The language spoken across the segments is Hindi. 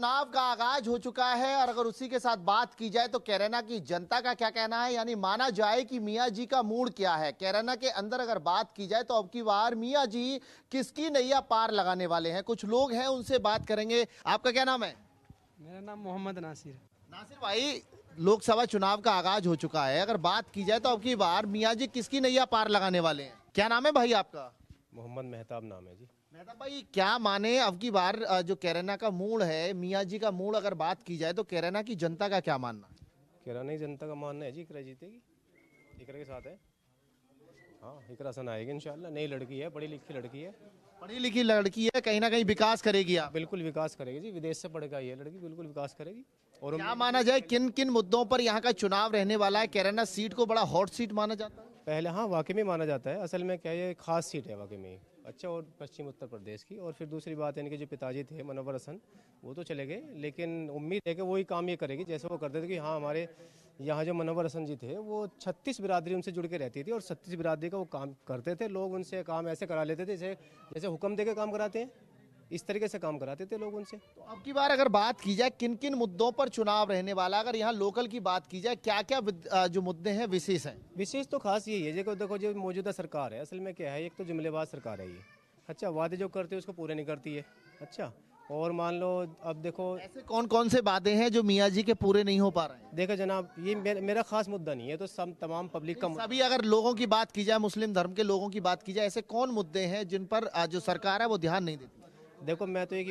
चुनाव का आगाज हो चुका है और अगर उसी के साथ बात की जाए तो कैराना की जनता का क्या कहना है, यानी माना जाए कि मियां जी का मूड क्या है। कैराना के अंदर अगर बात की जाए तो अब की बार मियां जी किसकी नैया पार लगाने वाले हैं। कुछ लोग हैं, उनसे बात करेंगे। आपका क्या नाम है? मेरा नाम मोहम्मद नासिर। नासिर भाई, लोकसभा चुनाव का आगाज हो चुका है, अगर बात की जाए तो अब की बार मियां जी किसकी नैया पार लगाने वाले हैं? क्या नाम है भाई आपका? मोहम्मद मेहताब नाम है जी। मेहता भाई, क्या माने अब की बार जो कैराना का मूड है, मियां जी का मूड, अगर बात की जाए तो कैराना की जनता का क्या मानना है? किराना जनता का मानना है जी इकरा जीतेगी, इकरा के साथ है। हाँ, इकरा सन आएगी इंशाल्लाह। नई लड़की है, पढ़ी लिखी लड़की है, पढ़ी लिखी लड़की है, कहीं ना कहीं विकास करेगी। आप बिल्कुल विकास करेगी जी। विदेश से पढ़ के आई है लड़की, बिल्कुल विकास करेगी। और क्या माना जाए, किन किन मुद्दों पर यहाँ का चुनाव रहने वाला है? कैराना सीट को बड़ा हॉट सीट माना जाता है। पहले हाँ वाकई में माना जाता है। असल में क्या ये खास सीट है वाकई में। अच्छा, और पश्चिम उत्तर प्रदेश की। और फिर दूसरी बात है, इनके जो पिताजी थे मनव्वर हसन, वो तो चले गए, लेकिन उम्मीद है कि वही काम ये करेगी जैसे वो करते थे। कि हाँ, हमारे यहाँ जो मनव्वर हसन जी थे वो 36 बिरादरी उनसे जुड़ के रहती थी और 36 बिरादरी का वो काम करते थे। लोग उनसे काम ऐसे करा लेते थे जैसे जैसे हुक्म दे के काम कराते हैं, इस तरीके से काम कराते थे लोग उनसे। तो अब की बार अगर बात की जाए किन किन मुद्दों पर चुनाव रहने वाला, अगर यहाँ लोकल की बात की जाए, क्या क्या जो मुद्दे हैं विशेष हैं? विशेष तो खास यही है, देखो जो मौजूदा सरकार है असल में क्या है, एक तो जुमलेबाज सरकार है ये। अच्छा, वादे जो करती है उसको पूरे नहीं करती है। अच्छा, और मान लो अब देखो ऐसे कौन कौन से वादे हैं जो मियां जी के पूरे नहीं हो पा रहे हैं? देखो जनाब, ये मेरा खास मुद्दा नहीं है, तो सब तमाम पब्लिक का सभी अगर लोगों की बात की जाए, मुस्लिम धर्म के लोगों की बात की जाए, ऐसे कौन मुद्दे हैं जिन पर जो सरकार है वो ध्यान नहीं देती? देखो मैं तो एक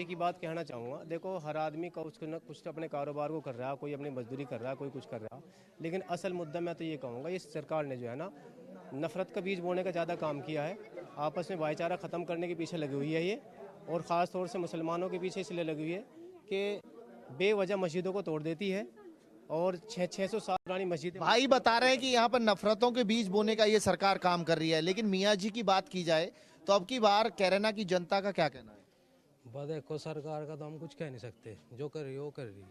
ही बात कहना चाहूँगा। देखो, हर आदमी का कुछ ना कुछ अपने कारोबार को कर रहा है, कोई अपनी मजदूरी कर रहा है, कोई कुछ कर रहा है, लेकिन असल मुद्दा मैं तो ये कहूँगा, इस सरकार ने जो है ना नफरत का बीज बोने का ज़्यादा काम किया है। आपस में भाईचारा ख़त्म करने के पीछे लगी हुई है ये, और ख़ास तौर से मुसलमानों के पीछे इसलिए लगी हुई है कि बेवजह मस्जिदों को तोड़ देती है और 600 साल पुरानी मस्जिद। भाई बता रहे हैं कि यहाँ पर नफरतों के बीज बोने का ये सरकार काम कर रही है, लेकिन मियां जी की बात की जाए तो अब की बार कैराना की जनता का क्या कहना है? देखो, सरकार का तो हम कुछ कह नहीं सकते, जो कर रही है वो कर रही है,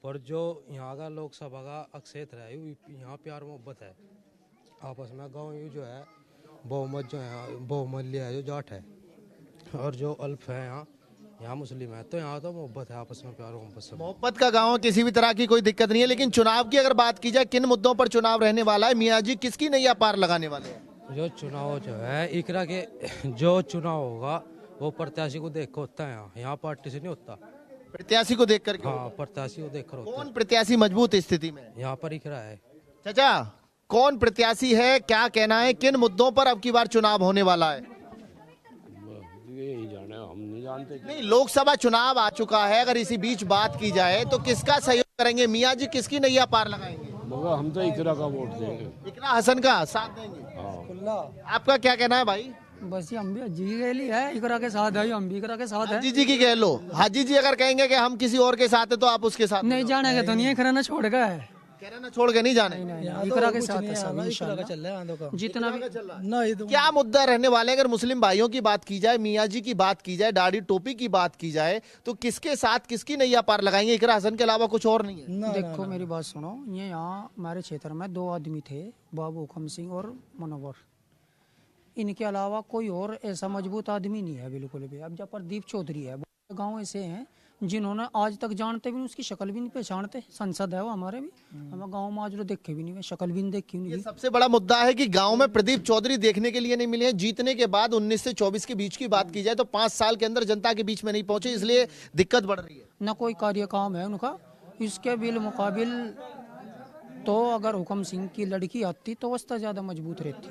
पर जो यहाँ का लोकसभा का क्षेत्र है यहाँ प्यार मोहब्बत है आपस में। गांव ये जो है बहुमत जो है, बहुमत लिया है जो जाट है, और जो अल्प है यहाँ मुस्लिम है, तो यहाँ तो मोहब्बत है आपस में, प्यार मोहब्बत से। मोहब्बत का गांव, किसी भी तरह की कोई दिक्कत नहीं है। लेकिन चुनाव की अगर बात की जाए, किन मुद्दों पर चुनाव रहने वाला है? मियां जी किसकी नैया पार लगाने वाले हैं? जो चुनाव जो है इकरा के, जो चुनाव होगा वो प्रत्याशी को देख कर होता है। यहाँ पार्टी से नहीं होता, प्रत्याशी को देख करके। हाँ, प्रत्याशी को देख कर होता कौन प्रत्याशी मजबूत स्थिति में? यहाँ पर इकरा है। चाचा, कौन प्रत्याशी है, क्या कहना है, किन मुद्दों पर अब की बार चुनाव होने वाला है? यही जाने, हम नहीं जानते। नहीं, लोकसभा चुनाव आ चुका है, अगर इसी बीच बात की जाए तो किसका सहयोग करेंगे? मियां जी किसकी नैया पार लगाएंगे? मगर हम तो इकरा का वोट देंगे। इकरा हसन का साथ देंगे। आपका क्या कहना है भाई? बस ये हम भी अज्जी के लिए है, इकरा के साथ है, हम भी इकरा के साथ है। हाजी जी की कह लो। हाजी जी अगर कहेंगे कि हम किसी और के साथ है तो आप उसके साथ नहीं जाने के तो नहीं, इकरा ना छोड़ गया है, कैराना छोड़ के नहीं जाने। इकरा के साथ है सब इंशाल्लाह। जितना भी क्या मुद्दा रहने वाले हैं? अगर मुस्लिम भाइयों की बात की जाए, मियां जी की बात की जाए, दाढ़ी टोपी की बात की जाए, तो किसके साथ किसकी नैया पार लगाएंगे? इकरा हसन के अलावा कुछ और नहीं है? देखो मेरी बात सुनो, ये यहाँ हमारे क्षेत्र में दो आदमी थे, बाबू हुकम सिंह और मनोवर। इनके अलावा कोई और ऐसा मजबूत आदमी नहीं है बिल्कुल भी। अब जब प्रदीप चौधरी है, गांव ऐसे हैं जिन्होंने आज तक जानते भी नहीं, उसकी शक्ल भी नहीं पहचानते। सांसद है वो हमारे भी, हमें गांव में आज देखे भी नहीं, शक्ल भी नहीं देखी ये नहीं। सबसे बड़ा मुद्दा है कि गांव में प्रदीप चौधरी देखने के लिए नहीं मिले हैं। जीतने के बाद 19 से 24 के बीच की बात की जाए तो 5 साल के अंदर जनता के बीच में नहीं पहुंचे, इसलिए दिक्कत बढ़ रही है। न कोई कार्य काम है उनका। इसके बिल मुकाबिल तो अगर हुकम सिंह की लड़की आती तो वस्ता ज्यादा मजबूत रहती,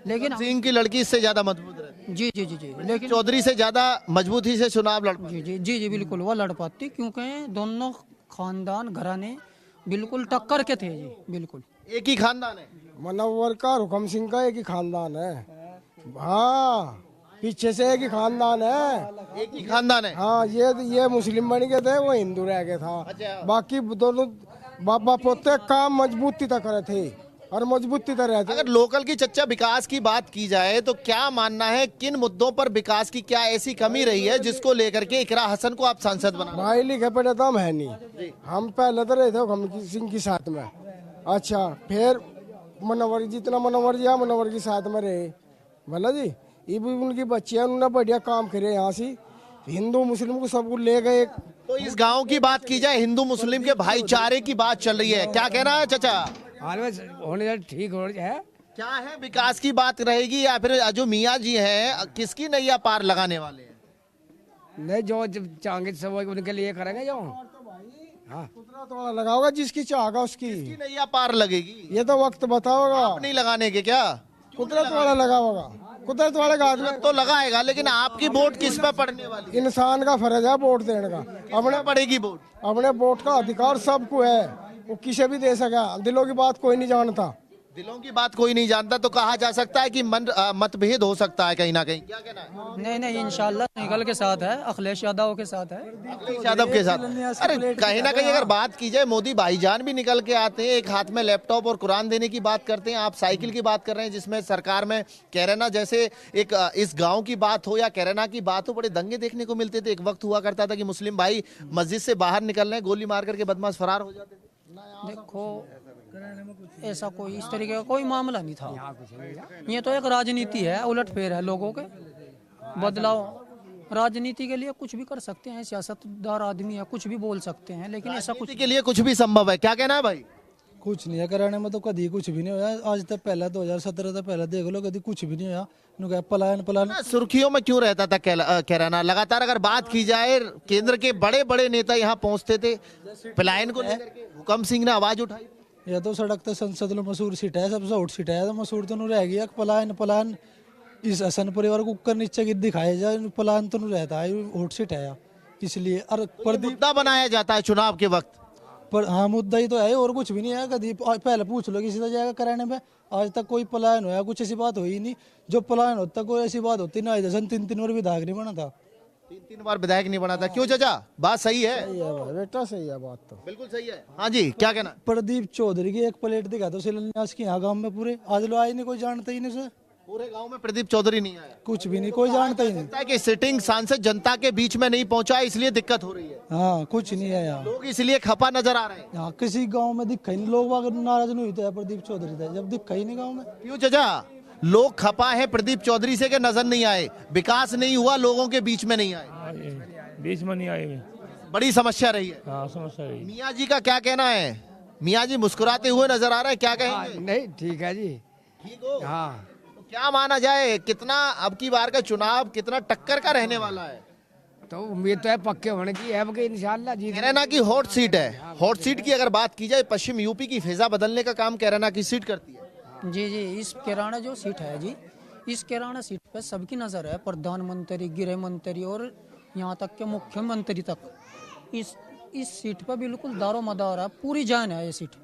लेकिन सिंह की लड़की इससे ज्यादा मजबूत रहती, जी जी जी जी, लेकिन चौधरी से ज्यादा मजबूती से चुनाव लड़ पाती। जी जी जी जी बिल्कुल वो लड़ पाती, क्योंकि दोनों खानदान घराने बिल्कुल टक्कर के थे जी, बिल्कुल एक ही खानदान है। मनव्वर का हुकम सिंह का एक ही खानदान है। हाँ, पीछे से एक ही खानदान है। एक ही खानदान है। हाँ, ये मुस्लिम बन गए थे, वो हिंदू रह गया था। अच्छा। बाकी दोनों बाबा पोते काम मजबूती तक करे थे और मजबूती तक रहते। अगर लोकल की चच्चा विकास की बात की जाए तो क्या मानना है, किन मुद्दों पर विकास की क्या ऐसी कमी रही है जिसको लेकर के इकरा हसन को आप सांसद बना? भाई लिखे पढ़े तो हम है नहीं, हम पहले तो रहे थे हुकम सिंह के साथ में। अच्छा, फिर मनोवर, जितना मनोवर जी मनोवर के साथ में रहे, भला जी ये भी उनकी बच्चियां, उन्होंने बढ़िया काम करे यहाँ से। हिंदू मुस्लिम को सबको ले गए। तो इस गांव की बात की जाए, हिंदू मुस्लिम के भाईचारे की बात चल रही है, क्या कहना है चाचा? होने ठीक हो जाए। क्या है, विकास की बात रहेगी या फिर जो मियाँ जी हैं किसकी नैया पार लगाने वाले हैं? नहीं, जो चाहेंगे सब उनके लिए करेंगे जो। हाँ, कुतरा थोड़ा लगाओगा जिसकी चाहेगा उसकी। किसकी नैया पार लगेगी ये तो वक्त बताओगा। आप नहीं लगाने के क्या? कुतरा थोड़ा लगाओगा, कुतरा थोड़ा आदमी तो लगाएगा, लेकिन आपकी वोट किस पे पड़ने वाली है? इंसान का फर्ज है वोट देने का। अपने पड़ेगी वोट। अपने वोट का अधिकार सबको है, वो किसे भी दे सका। दिलों की बात कोई नहीं जानता। दिलों की बात कोई नहीं जानता, तो कहा जा सकता है कि मतभेद हो सकता है कहीं ना कहीं, क्या कहना है? नहीं, इंशाल्लाह निकल के साथ है, अखिलेश यादव के साथ है। अखिलेश यादव के साथ। अरे कहीं ना कहीं अगर बात की जाए, मोदी भाईजान भी निकल के आते हैं, एक हाथ में लैपटॉप और कुरान देने की बात करते हैं। आप साइकिल की बात कर रहे हैं जिसमें सरकार में कैराना जैसे एक इस गांव की बात हो या कैराना की बात हो, बड़े दंगे देखने को मिलते थे। एक वक्त हुआ करता था कि मुस्लिम भाई मस्जिद से बाहर निकल रहे हैं, गोली मार करके बदमाश फरार हो जाते थे। देखो, ऐसा कोई इस तरीके का कोई मामला नहीं था। ये तो एक राजनीति है, उलटफेर है लोगों के, बदलाव। राजनीति के लिए कुछ भी कर सकते हैं, सियासतदार आदमी है, कुछ भी बोल सकते हैं, लेकिन ऐसा कुछ के लिए कुछ भी संभव है, क्या कहना है भाई? कुछ नहीं है कराने में, तो कभी कुछ भी नहीं होया आज तक। पहले 2017 तक पहले देख लो, कभी कुछ भी नहीं होया। पलायन सुर्खियों में क्यों रहता था कैराना? लगातार अगर बात की जाए, केंद्र के बड़े बड़े नेता यहाँ पहुंचते थे, पलायन को लेकर के हुकम सिंह ने आवाज उठाई। या तो सड़क तो संसद लो मसूर सीट है, सबसे उठ सीट है, तो मसूर तो नहीं रह गया। पलायन इस हसन परिवार को ऊपर नीचे की दिखाया जाए, पलायन तो नहीं रहता है, उठ सीट है इसलिए। और मुद्दा बनाया जाता है चुनाव के वक्त पर। हाँ, मुद्दा ही तो है, और कुछ भी नहीं है। कभी पहले पूछ लो किसी तरह जाएगा कराने में, आज तक कोई पलायन होया, कुछ ऐसी बात हुई नहीं। जो पलायन होता कोई ऐसी बात होती ना, जैसे 3 बार विधायक नहीं बना था। 3 बार विधायक नहीं बना था। क्यों चाचा, बात सही है? सही है बेटा, सही है बात तो बिल्कुल सही है। हाँ जी, क्या कहना? प्रदीप चौधरी की एक प्लेट दिखा दो शिलान्यास की यहाँ गांव में, पूरे आज लो आए नहीं, कोई जानता ही नहीं सर। पूरे गांव में प्रदीप चौधरी नहीं आया, कुछ भी नहीं, कोई जानता ही नहीं। लगता है कि सिटिंग सांसद जनता के बीच में नहीं पहुंचा, इसलिए दिक्कत हो रही है। हाँ, कुछ नहीं है यहाँ। लोग इसलिए खपा नजर आ रहे हैं। यहाँ किसी गांव में दिखा ही नहीं, लोग अगर नाराज नहीं होते प्रदीप चौधरी थे, जब दिखा ही नहीं गांव में। क्यों चाचा, लोग खपा है प्रदीप चौधरी से के नजर नहीं आए, विकास नहीं हुआ, लोगों के बीच में नहीं आए, बीच में नहीं आए, बड़ी समस्या रही है। हाँ, समस्या रही। मियाँ जी का क्या कहना है? मियाँ जी मुस्कुराते हुए नजर आ रहे हैं, क्या कहेंगे? नहीं, ठीक है जी। ठीक हो? हाँ, तो क्या माना जाए, कितना अब की बार का चुनाव कितना टक्कर का रहने वाला है? तो उम्मीद तो है पक्के होने की है कि इंशाल्लाह जीत। कैराना की हॉट सीट है। हॉट सीट की अगर बात की जाए, पश्चिम यूपी की फिजा बदलने का काम कैराना की सीट करती है। जी, इस कैराना जो सीट है जी, इस कैराना सीट पे सबकी नज़र है, प्रधानमंत्री, गृह मंत्री और यहाँ तक के मुख्यमंत्री तक। इस सीट पे बिल्कुल दारो मदार है, पूरी जान है ये सीट।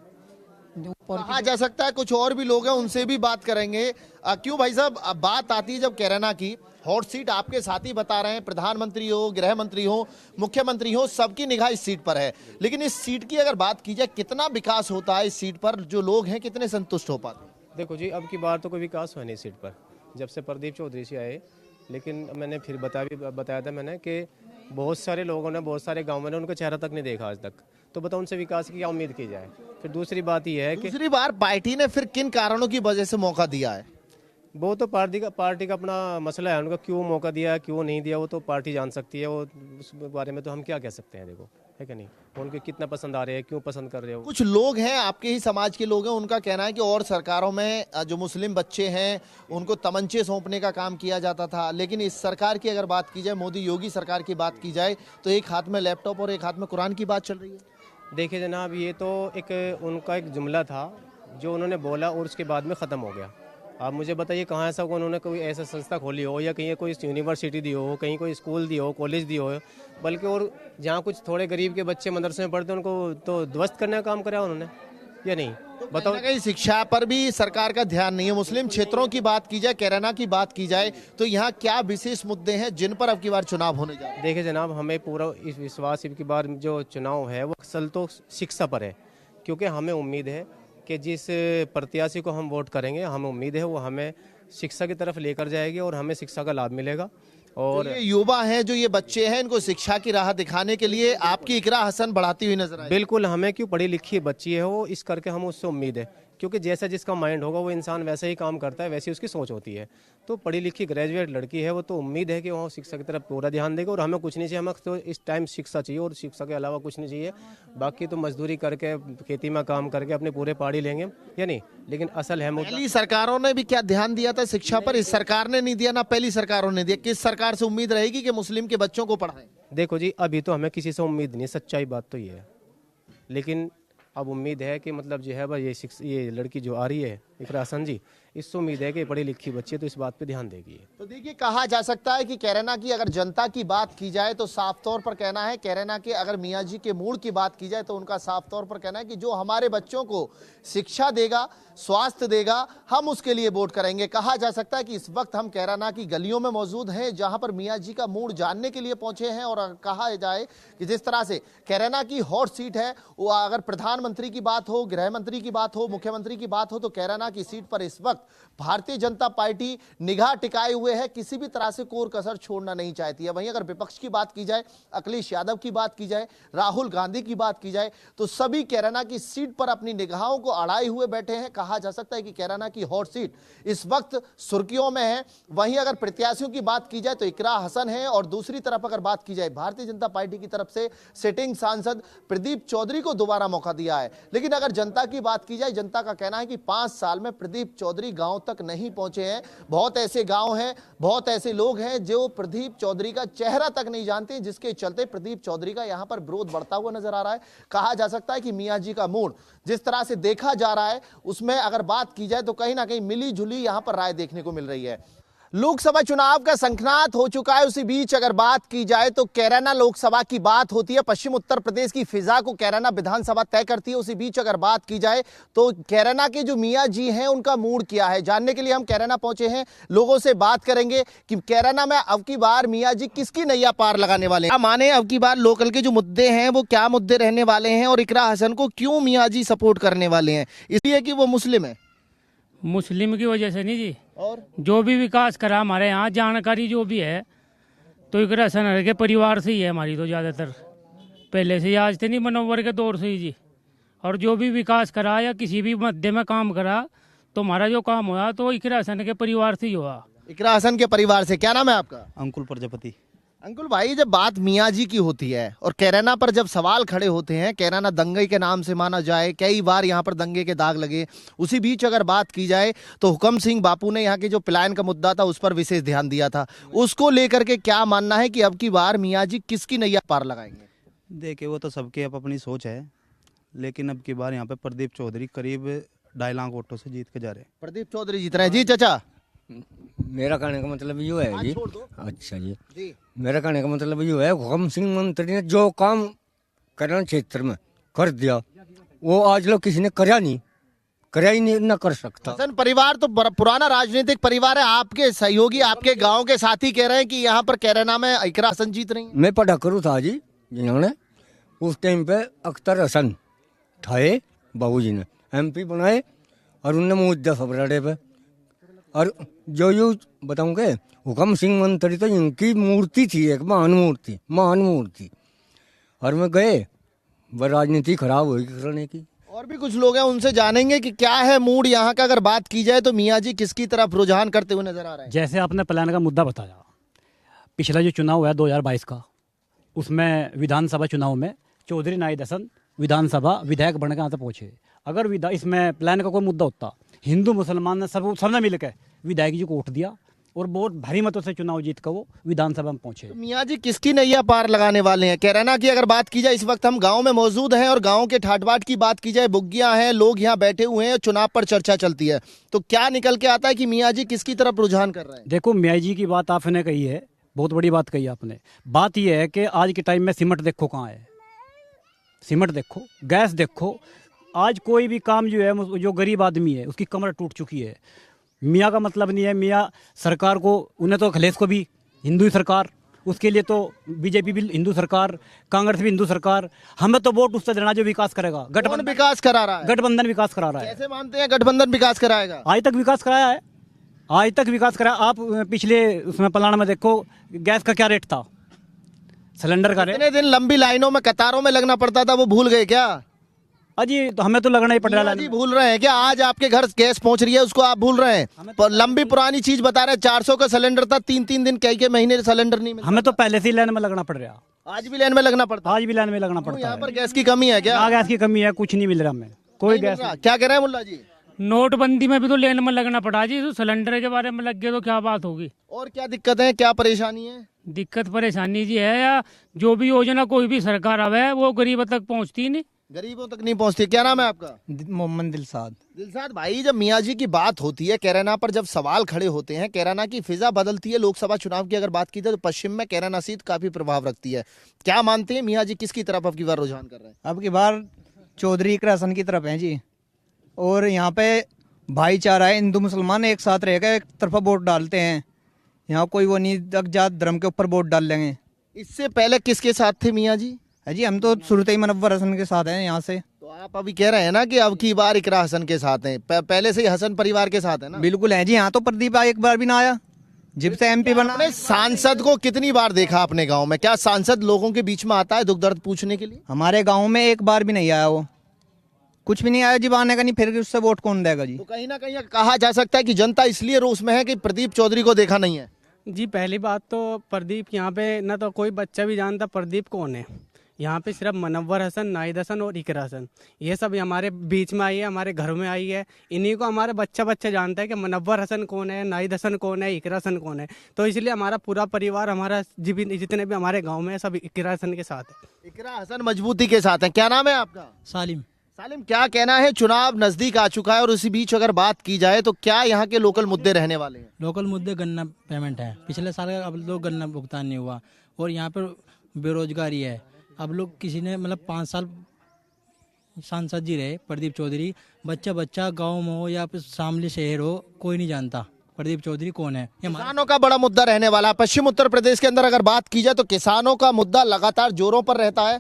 कहा जा सकता है कुछ और भी लोग हैं, उनसे भी बात करेंगे। क्यों भाई साहब, अब बात आती है जब कैराना की हॉट सीट, आपके साथी बता रहे हैं, प्रधानमंत्री हो, गृह मंत्री हो, मुख्यमंत्री हो, सबकी निगाह इस सीट पर है। लेकिन इस सीट की अगर बात की जाए, कितना विकास होता है इस सीट पर, जो लोग हैं कितने संतुष्ट हो पाते? देखो जी, अब की बार तो कोई विकास हुआ नहीं सीट पर, जब से प्रदीप चौधरी से आए। लेकिन मैंने फिर बताया था मैंने कि बहुत सारे लोगों ने, बहुत सारे गाँव में उनका चेहरा तक नहीं देखा आज तक, तो बताओ उनसे विकास की क्या उम्मीद की जाए। फिर दूसरी बात यह है कि दूसरी बार पार्टी ने फिर किन कारणों की वजह से मौका दिया है? वो तो पार्टी का अपना मसला है, उनका क्यों मौका दिया क्यों नहीं दिया वो तो पार्टी जान सकती है। वो उस बारे में तो हम क्या कह सकते हैं, देखो है कि नहीं, उनको कितना पसंद आ रहे हैं, क्यों पसंद कर रहे हो। कुछ लोग हैं, आपके ही समाज के लोग हैं, उनका कहना है कि और सरकारों में जो मुस्लिम बच्चे हैं उनको तमंचे सौंपने का काम किया जाता था, लेकिन इस सरकार की अगर बात की जाए, मोदी योगी सरकार की बात की जाए, तो एक हाथ में लैपटॉप और एक हाथ में कुरान की बात चल रही है। देखिए जनाब, ये तो उनका एक जुमला था जो उन्होंने बोला और उसके बाद में ख़त्म हो गया। आप मुझे बताइए कहाँ ऐसा उन्होंने कोई ऐसा संस्था खोली हो या कहीं कोई यूनिवर्सिटी दी हो, कहीं कोई स्कूल दी हो, कॉलेज दी हो, बल्कि और जहाँ कुछ थोड़े गरीब के बच्चे मदरसे में पढ़ते हैं उनको तो ध्वस्त करने का काम करा उन्होंने या नहीं, बताओ। कहीं शिक्षा पर भी सरकार का ध्यान नहीं है। मुस्लिम क्षेत्रों की बात की जाए, कैराना की बात की जाए, तो यहाँ क्या विशेष मुद्दे हैं जिन पर अब की बार चुनाव होने जा रहे हैं? देखिए जनाब, हमें पूरा इस विश्वास अब की बार जो चुनाव है वो असल तो शिक्षा पर है, क्योंकि हमें उम्मीद है कि जिस प्रत्याशी को हम वोट करेंगे, हमें उम्मीद है वो हमें शिक्षा की तरफ लेकर जाएगी और हमें शिक्षा का लाभ मिलेगा। और ये युवा हैं, जो ये बच्चे हैं, इनको शिक्षा की राह दिखाने के लिए आपकी इकरा हसन बढ़ाती हुई नजर आई। बिल्कुल, हमें क्यों, पढ़ी लिखी बच्ची है वो, इस करके हम उससे उम्मीद है, क्योंकि जैसा जिसका माइंड होगा वो इंसान वैसे ही काम करता है, वैसी उसकी सोच होती है। तो पढ़ी लिखी ग्रेजुएट लड़की है वो, तो उम्मीद है कि वो शिक्षा की तरफ पूरा ध्यान देगा। और हमें कुछ नहीं चाहिए, हमें तो इस टाइम शिक्षा चाहिए और शिक्षा के अलावा कुछ नहीं चाहिए। बाकी तो मजदूरी करके खेती में काम करके अपने पूरे पाड़ी लेंगे या नहीं, लेकिन असल है मुद्दा। पहली सरकारों ने भी क्या ध्यान दिया था शिक्षा पर? इस सरकार ने नहीं दिया, ना पहली सरकारों ने दिया। किस सरकार से उम्मीद रहेगी कि मुस्लिम के बच्चों को पढ़ाएं? देखो जी, अभी तो हमें किसी से उम्मीद नहीं, सच्चाई बात तो ये है। लेकिन अब उम्मीद है कि मतलब जो है भाई ये लड़की जो आ रही है इकरा हसन जी, इससे उम्मीद है कि पढ़ी लिखी बच्ची है तो इस बात पे ध्यान देगी। तो देखिए, कहा जा सकता है कि कैराना की अगर जनता की बात की जाए तो साफ तौर पर कहना है, कैराना के अगर मियाँ जी के मूड की बात की जाए तो उनका साफ तौर पर कहना है कि जो हमारे बच्चों को शिक्षा देगा, स्वास्थ्य देगा, हम उसके लिए वोट करेंगे। कहा जा सकता है कि इस वक्त हम कैराना की गलियों में मौजूद हैं, जहां पर मियाँ जी का मूड जानने के लिए पहुंचे हैं। और कहा जाए कि जिस तरह से कैराना की हॉट सीट है, वो अगर प्रधानमंत्री की बात हो, गृह मंत्री की बात हो, मुख्यमंत्री की बात हो, तो कैराना की सीट पर इस वक्त भारतीय जनता पार्टी निगाह टिकाए हुए है, किसी भी तरह से कोर कसर छोड़ना नहीं चाहती है। वहीं अगर विपक्ष की बात की जाए, अखिलेश यादव की बात की जाए, राहुल गांधी की बात की जाए, तो सभी कैराना की सीट पर अपनी निगाहों को अड़ाए हुए बैठे हैं। कहा जा सकता है कि कैराना की हॉट सीट इस वक्त सुर्खियों में है। वहीं अगर प्रत्याशियों की बात की जाए तो इकरा हसन है, और दूसरी तरफ अगर बात की जाए भारतीय जनता पार्टी की तरफ से सिटिंग सांसद प्रदीप चौधरी को दोबारा मौका दिया है। लेकिन अगर जनता की बात की जाए, जनता का कहना है कि 5 साल में प्रदीप चौधरी गांव तक नहीं पहुंचे हैं। बहुत ऐसे गांव हैं, बहुत ऐसे लोग हैं जो प्रदीप चौधरी का चेहरा तक नहीं जानते, जिसके चलते प्रदीप चौधरी का यहां पर विरोध बढ़ता हुआ नजर आ रहा है। कहा जा सकता है कि मियां जी का मूड जिस तरह से देखा जा रहा है, उसमें अगर बात की जाए तो कहीं ना कहीं मिली जुली यहां पर राय देखने को मिल रही है। लोकसभा चुनाव का शंखनाद हो चुका है। उसी बीच अगर बात की जाए तो कैराना लोकसभा की बात होती है। पश्चिम उत्तर प्रदेश की फिजा को कैराना विधानसभा तय करती है। उसी बीच अगर बात की जाए तो कैराना के जो मियाँ जी हैं उनका मूड क्या है, जानने के लिए हम कैराना पहुंचे हैं। लोगों से बात करेंगे कि कैराना में अब की बार मियाँ जी किसकी नैया पार लगाने वाले हैं। माने अब की बार लोकल के जो मुद्दे हैं वो क्या मुद्दे रहने वाले हैं, और इकरा हसन को क्यों मियाँ जी सपोर्ट करने वाले हैं? इसलिए कि वो मुस्लिम है? मुस्लिम की वजह से नहीं जी, और जो भी विकास करा हमारे यहाँ, जानकारी जो भी है तो इकरा हसन के परिवार से ही है हमारी, तो ज़्यादातर पहले से ही, आज से नहीं, मनोवर के दौर से ही जी। और जो भी विकास करा या किसी भी मध्य में काम करा तो हमारा जो काम हुआ तो इकरा हसन के परिवार से ही हुआ। इकरा हसन के परिवार से। क्या नाम है आपका? अंकुल प्रजापति। अंकुल भाई, जब बात मियाँ जी की होती है और कैराना पर जब सवाल खड़े होते हैं, कैराना दंगे के नाम से माना जाए, कई बार यहाँ पर दंगे के दाग लगे। उसी बीच अगर बात की जाए तो हुकम सिंह बापू ने यहाँ के जो पलायन का मुद्दा था उस पर विशेष ध्यान दिया था। उसको लेकर के क्या मानना है कि अब की बार मियाँ जी किसकी नैया पार लगाएंगे? देखिए, वो तो सबकी अपनी सोच है, लेकिन अब की बार यहाँ पे प्रदीप चौधरी करीब 2.5 लाख वोटों से जीत के जा रहे हैं। प्रदीप चौधरी जीत रहे हैं। जी चाचा, मेरा कहने का मतलब यो है जी। छोड़ दो। अच्छा जी, जी मेरा कहने का मतलब यो है, हुकम सिंह मंत्री ने जो काम करना क्षेत्र में कर दिया, वो आज लोग किसी ने कराया ही नहीं, ना कर सकता। हसन परिवार तो पुराना राजनीतिक परिवार है। आपके सहयोगी, आपके गांव के साथी कह रहे हैं कि यहाँ पर कैराना में इकरा हसन जीत रही है। मैं पढ़ा करूँ था जी, जिन्होंने उस टाइम पे अख्तर हसन ठाए बाबूजी ने MP बनाए और उनने मुद्दा सब रड़े पे। और जो यूँ बताऊँगे, हुकम सिंह मंत्री तो इनकी मूर्ति थी, एक महान मूर्ति। और मैं गए, वह राजनीति खराब हुई करने की। और भी कुछ लोग हैं, उनसे जानेंगे कि क्या है मूड यहाँ का। अगर बात की जाए तो मियाँ जी किसकी तरफ रुझान करते हुए नजर आ रहे हैं? जैसे आपने प्लान का मुद्दा बताया, पिछला जो चुनाव हुआ 2022 का, उसमें विधानसभा चुनाव में चौधरी नाहिद हसन विधानसभा विधायक बनकर यहाँ तक पहुँचे। अगर इसमें प्लान का कोई मुद्दा होता, हिंदू मुसलमान ने सबने मिलकर विधायक जी को वोट दिया और बहुत भारी मतों से चुनाव जीत कर वो विधानसभा में पहुंचे। तो मियाँ जी किसकी नैया पार लगाने वाले हैं? कैराना की अगर बात की जाए, इस वक्त हम गांव में मौजूद हैं और गांव के ठाट बाट की बात की जाए, बुग्गियां हैं, लोग यहाँ बैठे हुए हैं, चुनाव पर चर्चा चलती है, तो क्या निकल के आता है कि मियाँ जी किसकी तरफ रुझान कर रहे हैं? देखो, मियाँ जी की बात आपने कही है, बहुत बड़ी बात कही आपने। बात यह है कि आज के टाइम में सीमेंट देखो कहाँ है, सीमेंट देखो, गैस देखो। आज कोई भी काम जो है, जो गरीब आदमी है उसकी कमर टूट चुकी है। मियाँ का मतलब नहीं है, मियाँ सरकार को, उन्हें तो अखिलेश को भी हिंदू सरकार, उसके लिए तो BJP भी हिंदू सरकार, कांग्रेस भी हिंदू सरकार। हमें तो वोट उससे देना जो विकास करेगा। गठबंधन विकास करा रहा है, गठबंधन विकास करा रहा है। कैसे मानते हैं गठबंधन विकास कराएगा? आज तक विकास कराया है, आज तक विकास कराया। आप पिछले उसमें पलाना में देखो, गैस का क्या रेट था, सिलेंडर का रेट। कितने दिन लंबी लाइनों में, कतारों में लगना पड़ता था, वो भूल गए क्या? अजी तो हमें तो लगना ही पड़ रहा मियां जी भूल रहे हैं क्या? आज आपके घर गैस पहुंच रही है, उसको आप भूल रहे हैं? पर लंबी पुरानी चीज बता रहे हैं, 400 का सिलेंडर था, 3-3 दिन कई महीने सिलेंडर नहीं मिला। हमें तो पहले से ही लाइन में लगना पड़ रहा। आज भी लाइन में लगना पड़ता है? आज भी लाइन में लगना पड़ता यहाँ है। पर गैस की कमी है क्या? यहाँ गैस की कमी है, कुछ नहीं मिल रहा हमें, कोई गैस। क्या कह रहे हैं मुल्ला जी? नोटबंदी में भी तो लाइन में लगना पड़ा जी, तो सिलेंडर के बारे में लग गए तो क्या बात होगी। और क्या दिक्कत है, क्या परेशानी है? दिक्कत परेशानी जी है, या जो भी योजना कोई भी सरकार आवे वो गरीबों तक पहुंचती नहीं, गरीबों तक नहीं पहुंचती। क्या नाम है आपका? मोहम्मद दिलसाद। दिलसाद भाई, जब मियाँ जी की बात होती है, कैराना पर जब सवाल खड़े होते हैं, कैराना की फिजा बदलती है। लोकसभा चुनाव की अगर बात की जाए तो पश्चिम में कैराना सीट काफी प्रभाव रखती है। क्या मानते हैं मियाँ जी, किसकी तरफ अब की बार रुझान कर रहे हैं? अब की बार चौधरी इकरासन की तरफ है जी, और यहाँ पे भाईचारा है, हिंदू मुसलमान एक साथ रहकर एक तरफा वोट डालते हैं। यहाँ कोई वो नहीं जात धर्म के ऊपर वोट डाल लेंगे। इससे पहले किसके साथ थे मियाँ जी? है जी, हम तो शुरू से ही मुनव्वर हसन के साथ हैं यहाँ से। तो आप अभी कह रहे हैं ना कि अब की बार इकरा हसन के साथ हैं, पहले से ही हसन परिवार के साथ है ना? बिल्कुल है जी। यहाँ तो प्रदीप एक बार भी ना आया जब से MP बना। आपने सांसद को कितनी बार देखा अपने गांव में? क्या सांसद लोगों के बीच में आता है दुख दर्द पूछने के लिए? हमारे गाँव में एक बार भी नहीं आया, वो कुछ भी नहीं आया जी, आने का नहीं, फिर उससे वोट कौन देगा जी। तो कहीं ना कहीं कहा जा सकता है कि जनता इसलिए रोष में है कि प्रदीप चौधरी को देखा नहीं है। जी पहली बात तो प्रदीप यहाँ पे ना तो कोई बच्चा भी जानता प्रदीप कौन है। यहाँ पे सिर्फ मुनव्वर हसन, नाहिद हसन और इकरा हसन, ये सब हमारे बीच में आई है, हमारे घर में आई है। इन्हीं को हमारे बच्चा जानता है कि मुनव्वर हसन कौन है, नाहिद हसन कौन है, इकरा हसन कौन है। तो इसलिए हमारा पूरा परिवार, हमारा जितने भी हमारे गाँव में सब इकरा हसन के साथ है। इकरा हसन मजबूती के साथ है। क्या नाम है आपका? सालिम। सालिम, क्या कहना है? चुनाव नजदीक आ चुका है और उसी बीच अगर बात की जाए तो क्या यहाँ के लोकल मुद्दे रहने वाले हैं? लोकल मुद्दे गन्ना पेमेंट है, पिछले साल अब लोग गन्ना भुगतान नहीं हुआ, और यहाँ पर बेरोजगारी है। अब लोग किसी ने मतलब 5 साल सांसद जी रहे प्रदीप चौधरी, बच्चा गांव में हो या फिर शामली शहर हो, कोई नहीं जानता प्रदीप चौधरी कौन है। किसानों का बड़ा मुद्दा रहने वाला है। पश्चिम उत्तर प्रदेश के अंदर अगर बात की जाए तो किसानों का मुद्दा लगातार जोरों पर रहता है।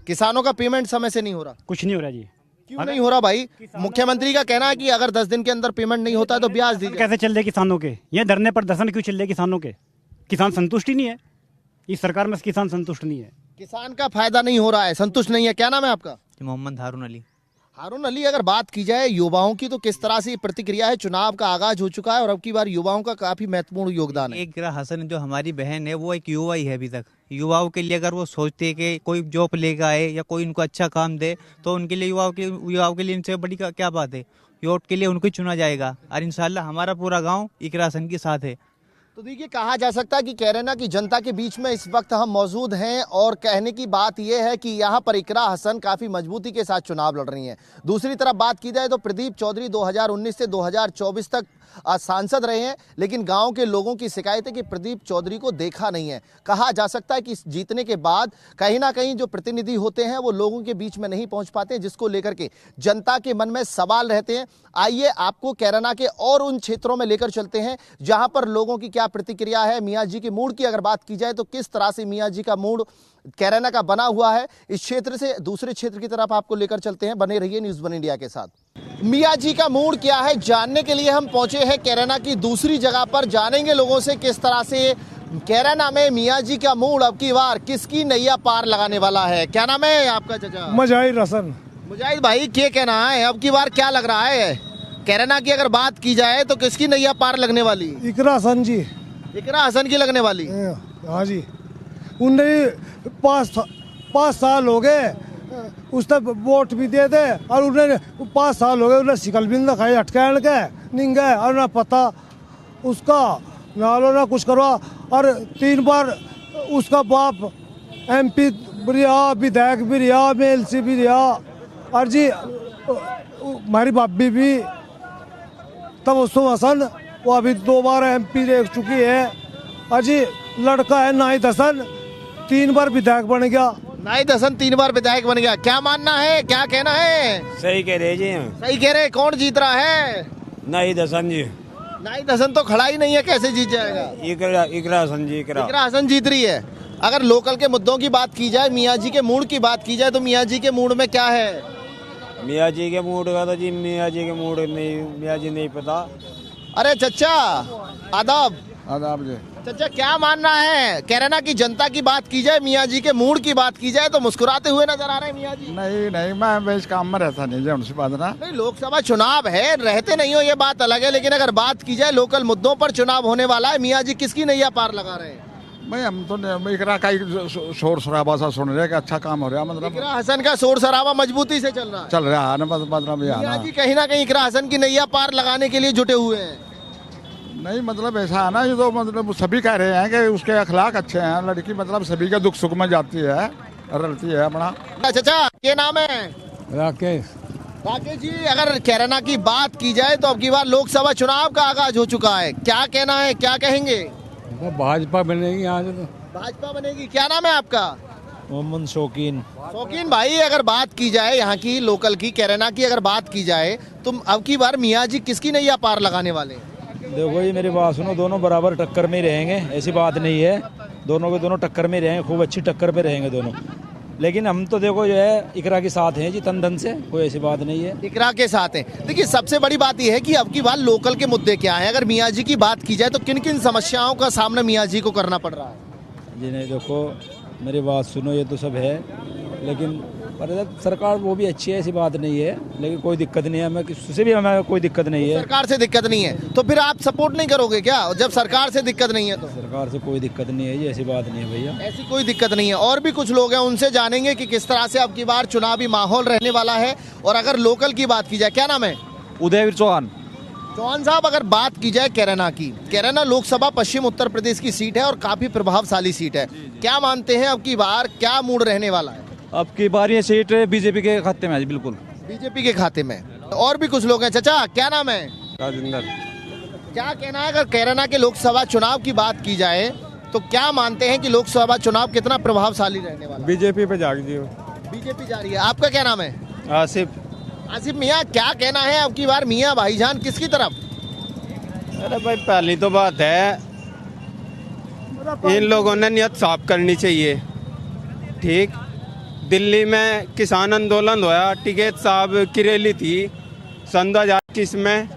किसानों का पेमेंट समय से नहीं हो रहा। कुछ नहीं हो रहा जी। क्यों नहीं हो रहा भाई? मुख्यमंत्री का कहना है कि अगर 10 दिन के अंदर पेमेंट नहीं होता है तो ब्याज दीजिए। कैसे चल रहे किसानों के? ये धरने पर दर्शन क्यों चल रहे किसानों के? किसान संतुष्ट ही नहीं है, इस सरकार में किसान संतुष्ट नहीं है। किसान का फायदा नहीं हो रहा है, संतुष्ट नहीं है। क्या नाम है आपका? मोहम्मद हारून अली। हारून अली, अगर बात की जाए युवाओं की तो किस तरह से प्रतिक्रिया है? चुनाव का आगाज हो चुका है और अब की बार युवाओं का काफी महत्वपूर्ण योगदान है। इकरा हसन जो हमारी बहन है वो एक युवा ही है अभी तक। युवाओं के लिए अगर वो सोचते कि कोई जॉब लेकर आए या कोई उनको अच्छा काम दे तो उनके लिए युवाओं के लिए इनसे बड़ी क्या बात है। वोट के लिए उनको ही चुना जाएगा और इंशाल्लाह हमारा पूरा गाँव इकरा हसन के साथ है। तो देखिए, कहा जा सकता है कि कैराना की जनता के बीच में इस वक्त हम मौजूद हैं और कहने की बात यह है कि यहाँ पर इकरा हसन काफी मजबूती के साथ चुनाव लड़ रही हैं। दूसरी तरफ बात की जाए तो प्रदीप चौधरी 2019 से 2024 तक सांसद रहे हैं, लेकिन गांव के लोगों की शिकायत है कि प्रदीप चौधरी को देखा नहीं है। कहा जा सकता है कि जीतने के बाद कहीं ना कहीं जो प्रतिनिधि होते हैं वो लोगों के बीच में नहीं पहुंच पाते, जिसको लेकर के जनता के मन में सवाल रहते हैं। आइए आपको कैराना के और उन क्षेत्रों में लेकर चलते हैं जहां पर लोगों की क्या प्रतिक्रिया है। मियाँ जी के मूड की अगर बात की जाए तो किस तरह से मियाँ जी का मूड कैराना का बना हुआ है, इस क्षेत्र से दूसरे क्षेत्र की तरफ आपको लेकर चलते हैं। बने रहिए न्यूज़ 1 इंडिया के साथ। मियाँ जी का मूड क्या है जानने के लिए हम पहुंचे हैं कैराना की दूसरी जगह पर। जानेंगे लोगों से किस तरह से कैराना में मियाँ जी का मूड अब की बार किसकी नैया पार लगाने वाला है। क्या नाम है आपका चाचा? मुजाहिद हसन। मुजाहिद भाई, क्या कहना है अब की बार, क्या लग रहा है कैराना की अगर बात की जाए तो किसकी नैया पार लगने वाली? इकरा हसन जी। इकरा हसन की लगने वाली? हाँ जी। उन्हें 5 साल हो गए उसने वोट भी दे दे और उन्हें 5 साल हो गए उन्हें शिकल भी दिखाई अटकान के नहीं गए और ना पता उसका नालो ना कुछ करवा। और 3 बार उसका बाप MP भी रहा, विधायक भी रहा, MLC भी रहा। और जी हमारी भाभी भी तबस्सुम हसन, वो अभी 2 बार MP रह चुकी है। और जी लड़का है नाहिद हसन, 3 बार विधायक बन गया। नाहिद हसन 3 बार विधायक बन गया। क्या मानना है, क्या कहना है? सही कह रहे जी। सही कह रहे। कौन जीत रहा है? नाहिद हसन जी। नाहिद हसन तो खड़ा ही नहीं है, कैसे जीत जाएगा? इकरा हसन जी। इकरा हसन जीत रही है। अगर लोकल के मुद्दों की बात की जाए, मियाँ जी के मूड की बात की जाए तो मियाँ जी के मूड में क्या है? मियाँ जी के मूड का तो जी मियाँ जी के मूड नहीं, मियाँ जी नहीं पता। अरे चचा आदाब, आदाब जी। चाचा क्या मानना है, कैराना की जनता की बात की जाए, मियाँ जी के मूड की बात की जाए तो मुस्कुराते हुए नजर आ रहे हैं मियाँ जी। नहीं मैं इस काम में रहता नहीं जी, उनसे बात ना। नहीं, लोकसभा चुनाव है, रहते नहीं हो ये बात अलग है, लेकिन अगर बात की जाए लोकल मुद्दों पर चुनाव होने वाला है, मियाँ जी किसकी नैया पार लगा रहे हैं? भाई हम तो इकरा का ही शोर शराबा सा सुन रहे कि अच्छा काम हो रहा है, मतलब इकरा हसन का शोर शराबा मजबूती से चल रहा है। चल रहा है ना, मतलब ये मियाँ आना जी कहीं ना कहीं इकरा हसन की नैया पार लगाने के लिए जुटे हुए हैं। नहीं, मतलब ऐसा है ना, ये तो मतलब सभी कह रहे हैं कि उसके अखलाक अच्छे हैं, लड़की मतलब सभी के दुख सुख में जाती है, रलती है अपना। चाचा क्या नाम है? राकेश। राकेश जी, अगर कैराना की बात की जाए तो अब की बार लोकसभा चुनाव का आगाज हो चुका है, क्या कहना है, क्या कहेंगे? तो भाजपा बनेगी आज तो। भाजपा बनेगी। क्या नाम है आपका? मोहम्मद शौकीन। शौकीन भाई, अगर बात की जाए यहाँ की लोकल की कैराना की अगर बात की जाए तो अब की बार मियाँ जी किसकी नैया पार लगाने वाले हैं? देखो ये मेरी बात सुनो, दोनों बराबर टक्कर में ही रहेंगे, ऐसी बात नहीं है, दोनों के दोनों टक्कर में रहेंगे, खूब अच्छी टक्कर पे रहेंगे दोनों। लेकिन हम तो देखो जो है इकरा के साथ हैं जी, तन धन से, कोई ऐसी बात नहीं है। इकरा के साथ हैं। देखिए सबसे बड़ी बात यह है कि अब की बार लोकल के मुद्दे क्या हैं, अगर मियाँ जी की बात की जाए तो किन किन समस्याओं का सामना मियाँ जी को करना पड़ रहा है? जी नहीं, देखो मेरी बात सुनो, ये तो सब है, लेकिन पर सरकार वो भी अच्छी है, ऐसी बात नहीं है, लेकिन कोई दिक्कत नहीं है, हमें किसी भी हमें कोई दिक्कत नहीं है। सरकार से दिक्कत नहीं है तो फिर आप सपोर्ट नहीं करोगे क्या, जब सरकार से दिक्कत नहीं है तो? सरकार से कोई दिक्कत नहीं है जी, ऐसी बात नहीं है भैया, ऐसी कोई दिक्कत नहीं है। और भी कुछ लोग हैं, उनसे जानेंगे कि किस तरह से अब की बार चुनावी माहौल रहने वाला है। और अगर लोकल की बात की जाए, क्या नाम है? उदयवीर चौहान। चौहान साहब, अगर बात की जाए कैराना की, कैराना लोकसभा पश्चिम उत्तर प्रदेश की सीट है और काफी प्रभावशाली सीट है, क्या मानते हैं अब की बार क्या मूड रहने वाला है? अब की बार ये सीट बीजेपी के खाते में है, बिल्कुल बीजेपी के खाते में। और भी कुछ लोग हैं। चाचा क्या नाम है? राजेंद्र। क्या कहना है, अगर कैराना के लोकसभा चुनाव की बात की जाए तो क्या मानते हैं कि लोकसभा चुनाव कितना प्रभावशाली रहने वाला है? बीजेपी पे जाग जी। बीजेपी जा रही है। आपका क्या नाम है? आसिफ। आसिफ मियाँ, क्या कहना है अब की बार मियाँ भाईजान किसकी तरफ? अरे भाई पहली तो बात है, इन लोगों ने नियत साफ करनी चाहिए, ठीक। दिल्ली में किसान आंदोलन हुआ, टिकैत साहब की रैली थी सन 2021 में,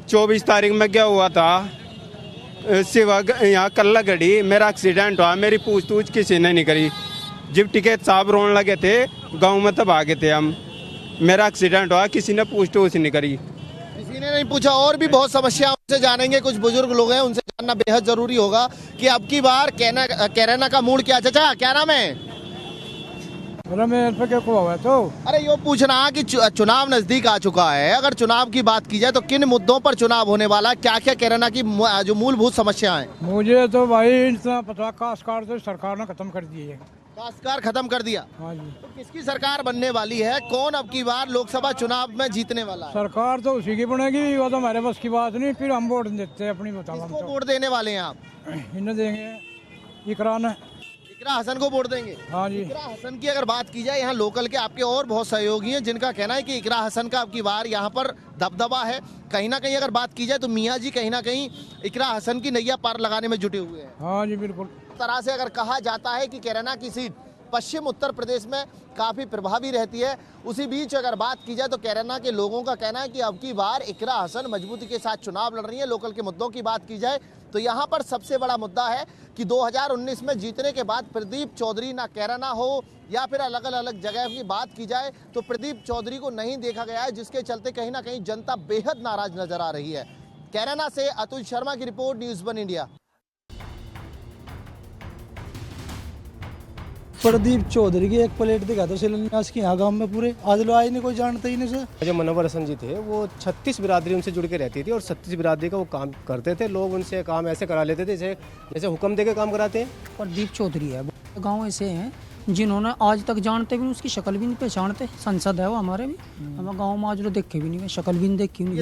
24 तारीख में क्या हुआ था, सिवा यहाँ कल्ला गढ़ी मेरा एक्सीडेंट हुआ, मेरी पूछ किसी ने नहीं करी। जब टिकैत साहब रोने लगे थे गांव में तब आ गए थे हम, मेरा एक्सीडेंट हुआ, किसी ने पूछ नहीं करी, किसी ने नहीं पूछा। और भी बहुत समस्या उनसे जानेंगे, कुछ बुजुर्ग लोग हैं, उनसे जानना बेहद जरूरी होगा कि अब की बार कैराना का मूड क्या। चाचा क्या नाम है? क्या हुआ तो? अरे यो पूछना कि चुनाव नजदीक आ चुका है, अगर चुनाव की बात की जाए तो किन मुद्दों पर चुनाव होने वाला है, क्या क्या कैराना की जो मूलभूत समस्या है? मुझे तो भाई इतना पता, कास्ट कार्ड तो सरकार ने खत्म कर दिए है। कास्ट कार्ड खत्म कर दिया? हाँ जी। तो किसकी सरकार बनने वाली है, कौन अब की बार लोकसभा चुनाव में जीतने वाला है? सरकार तो उसी की बनेगी, वो तो हमारे बस की बात नहीं, फिर हम वोट देते हैं अपनी, बताओ किसको वोट देने वाले हैं आप? इन्हें देंगे, इकरा ने। इकरा हसन को वोट देंगे? हाँ जी। इकरा हसन की अगर बात की जाए, यहाँ लोकल के आपके और बहुत सहयोगी हैं जिनका कहना है कि इकरा हसन का अब की बार यहाँ पर दबदबा है। कहीं ना कहीं अगर बात की जाए तो मियाँ जी कहीं ना कहीं इकरा हसन की नैया पार लगाने में जुटे हुए हैं। हाँ जी बिल्कुल। तरह से अगर कहा जाता है कि कैराना की सीट पश्चिम उत्तर प्रदेश में काफ़ी प्रभावी रहती है, उसी बीच अगर बात की जाए तो कैराना के लोगों का कहना है कि अब की बार इकरा हसन मजबूती के साथ चुनाव लड़ रही है। लोकल के मुद्दों की बात की जाए तो यहाँ पर सबसे बड़ा मुद्दा है कि 2019 में जीतने के बाद प्रदीप चौधरी ना कैराना हो या फिर अलग अलग जगह की बात की जाए तो प्रदीप चौधरी को नहीं देखा गया है, जिसके चलते कहीं ना कहीं जनता बेहद नाराज नजर आ रही है। कैराना से अतुल शर्मा की रिपोर्ट, न्यूज़ 1 इंडिया। प्रदीप चौधरी की एक प्लेट दिखा दो शिलान्यास की यहाँ गाँव में पूरे, आज लोग आए नहीं, कोई जानते ही नहीं सर। जो मनोवर हसन जी थे वो 36 बिरादरी उनसे जुड़ के रहती थी और 36 बिरादरी का वो काम करते थे, लोग उनसे काम ऐसे करा लेते थे जैसे हुक्म दे के काम कराते हैं। प्रदीप चौधरी है, गाँव ऐसे हैं जिन्होंने आज तक जानते भी नहीं, उसकी शक्ल भी नहीं पहचानते। संसद है वो हमारे भी, हमें गाँव में आज लोग देखे भी नहीं, शक्ल भी नहीं देखी नहीं।